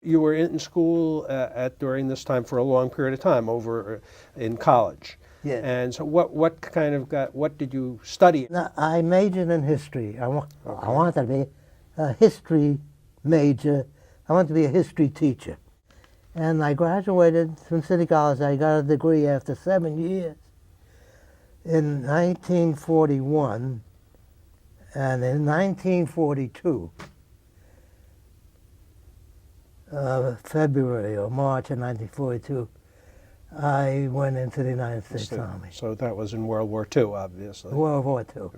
You were in school during this time for a long period of time over in college. Yeah. And so what did you study? Now, I majored in history. I wanted to be a history major. I wanted to be a history teacher. And I graduated from City College. I got a degree after 7 years in 1941. And in 1942, February or March of 1942, I went into the United States Army. So that was in World War II, obviously. World War II.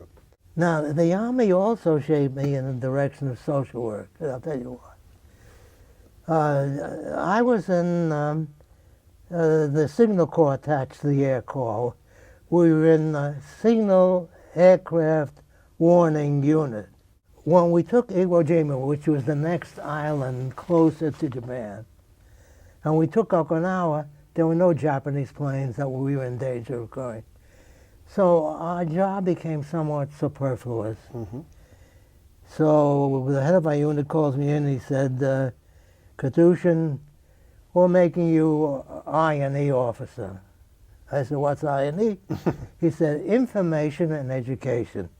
Now, the Army also shaped me in the direction of social work. I'll tell you why. I was in the Signal Corps attached to the Air Corps. We were in the Signal Aircraft Warning Unit. When we took Iwo Jima, which was the next island closer to Japan, and we took Okinawa, there were no Japanese planes that we were in danger of going. So our job became somewhat superfluous. Mm-hmm. So the head of our unit calls me in and he said, Kadushin, we're making you I&E officer. I said, what's I&E? He said, information and education.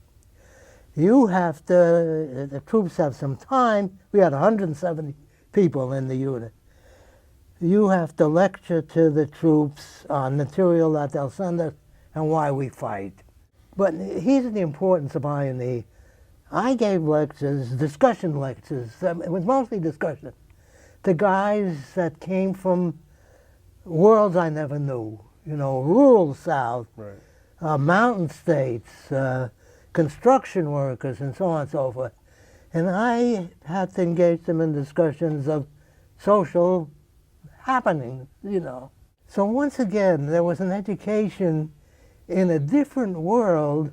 You have to, the troops have some time. We had 170 people in the unit. You have to lecture to the troops on material that they'll send us and why we fight. But here's the importance of I&E. I gave lectures, discussion lectures. It was mostly discussion to guys that came from worlds I never knew. You know, rural South, Right. Mountain states, construction workers, and so on and so forth. And I had to engage them in discussions of social happenings, you know. So once again, there was an education in a different world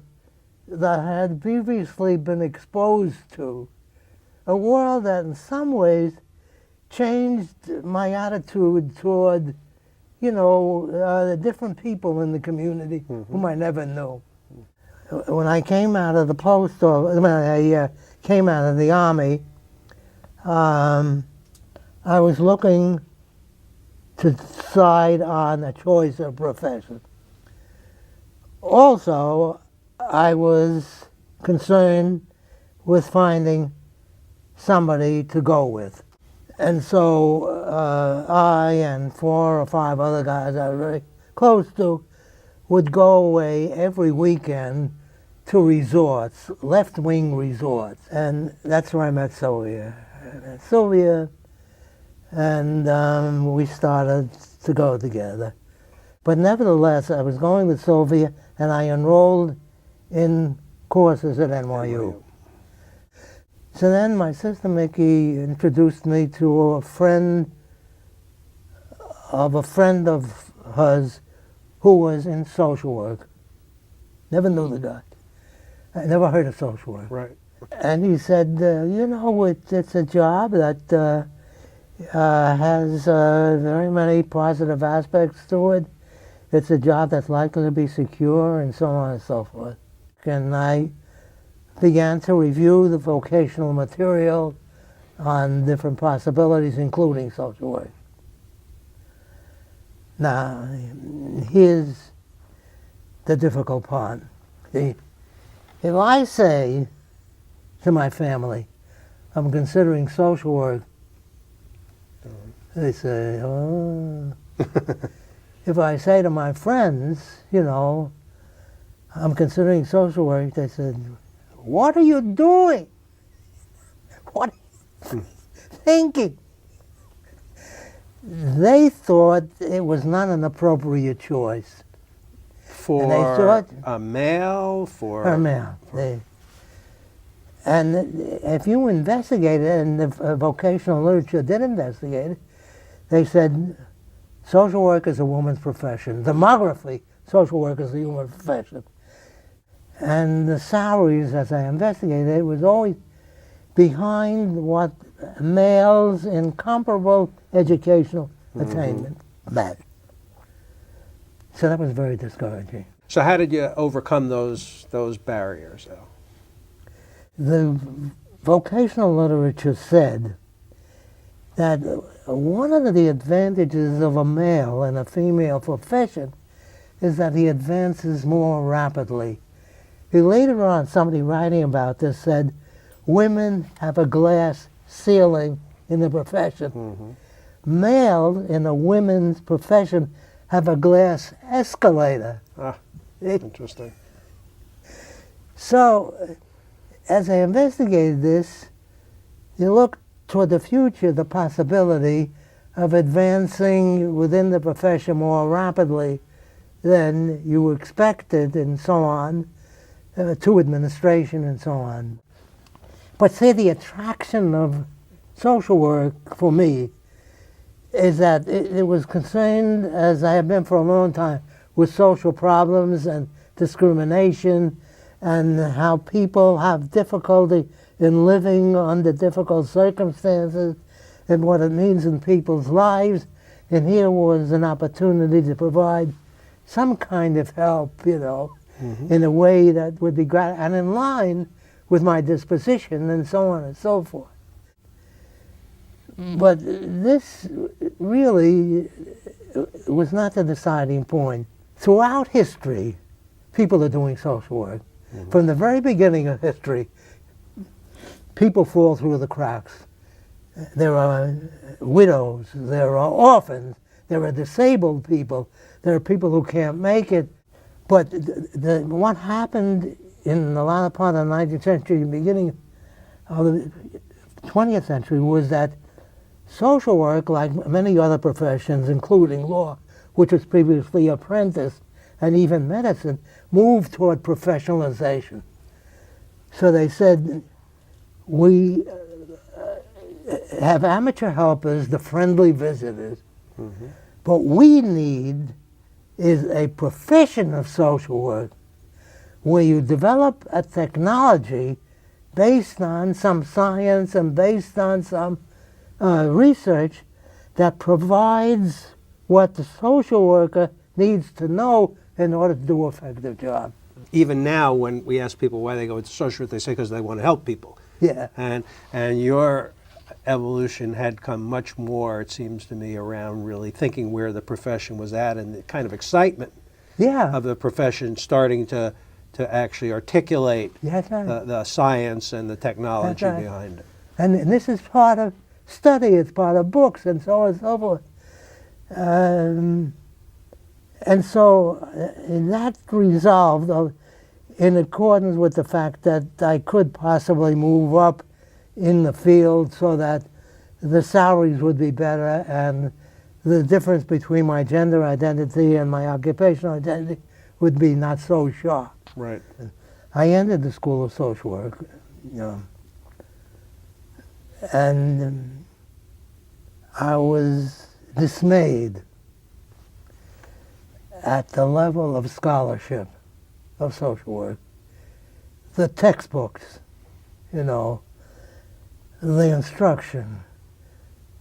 that I had previously been exposed to, a world that in some ways changed my attitude toward, you know, the different people in the community whom I never knew. When I came out of the post, or when I came out of the Army, I was looking to decide on a choice of profession. Also, I was concerned with finding somebody to go with. And so I and 4 or 5 other guys I was very close to would go away every weekend to resorts, left-wing resorts. And that's where I met Sylvia. I met Sylvia, and we started to go together. But nevertheless, I was going with Sylvia, and I enrolled in courses at NYU. So then my sister Mickey introduced me to a friend of hers who was in social work. Never knew the guy. I never heard of social work. Right. And he said, you know, it's a job that has very many positive aspects to it. It's a job that's likely to be secure, and so on and so forth. And I began to review the vocational material on different possibilities, including social work. Now, here's the difficult part. See, if I say to my family, I'm considering social work, they say, oh. If I say to my friends, you know, I'm considering social work, they said, what are you doing? What are you thinking? They thought it was not an appropriate choice. For a male? For a male. And if you investigate it, and the vocational literature did investigate it, they said social work is a woman's profession. Demography, social work is a human profession. And the salaries, as I investigated, it was always behind what males in comparable educational attainment met. So that was very discouraging. So how did you overcome those barriers, though? The vocational literature said that one of the advantages of a male in a female profession is that he advances more rapidly. Later on, somebody writing about this said, women have a glass ceiling in the profession. Mm-hmm. Male in a women's profession have a glass escalator. Ah, interesting. So, as I investigated this, you look toward the future, the possibility of advancing within the profession more rapidly than you expected, and so on, to administration and so on. But say the attraction of social work for me is that it was concerned, as I have been for a long time, with social problems and discrimination and how people have difficulty in living under difficult circumstances and what it means in people's lives. And here was an opportunity to provide some kind of help, you know, in a way that would be and in line with my disposition and so on and so forth. But this really was not the deciding point. Throughout history, people are doing social work. From the very beginning of history, people fall through the cracks. There are widows, there are orphans, there are disabled people, there are people who can't make it. But what happened in the latter part of the 19th century, beginning of the 20th century, was that social work, like many other professions, including law, which was previously apprentice, and even medicine, moved toward professionalization. So they said, we have amateur helpers, the friendly visitors, but we need is a profession of social work where you develop a technology based on some science and based on some research that provides what the social worker needs to know in order to do an effective job. Even now, when we ask people why they go into social work, they say because they want to help people. Yeah. And your evolution had come much more, it seems to me, around really thinking where the profession was at and the kind of excitement of the profession starting to actually articulate the science and the technology behind it. And this is part of study, it's part of books, and so on and so forth. And so that resolved in accordance with the fact that I could possibly move up in the field so that the salaries would be better and the difference between my gender identity and my occupational identity would be not so sharp. Right. I entered the School of Social Work, you know, and I was dismayed at the level of scholarship of social work. The textbooks, you know, the instruction,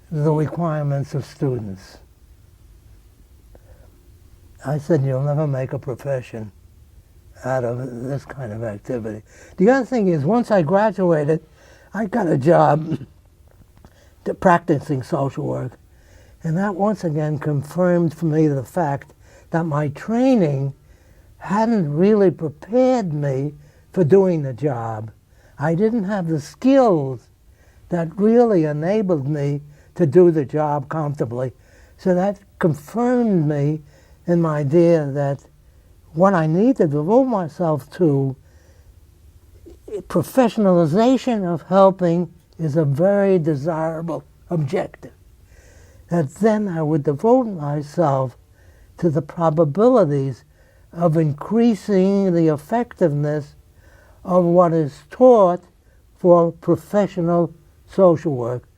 the requirements of students. I said, you'll never make a profession out of this kind of activity. The other thing is, once I graduated, I got a job practicing social work. And that once again confirmed for me the fact that my training hadn't really prepared me for doing the job. I didn't have the skills that really enabled me to do the job comfortably. So that confirmed me in my idea that what I need to devote myself to, professionalization of helping, is a very desirable objective. That then I would devote myself to the probabilities of increasing the effectiveness of what is taught for professional social work.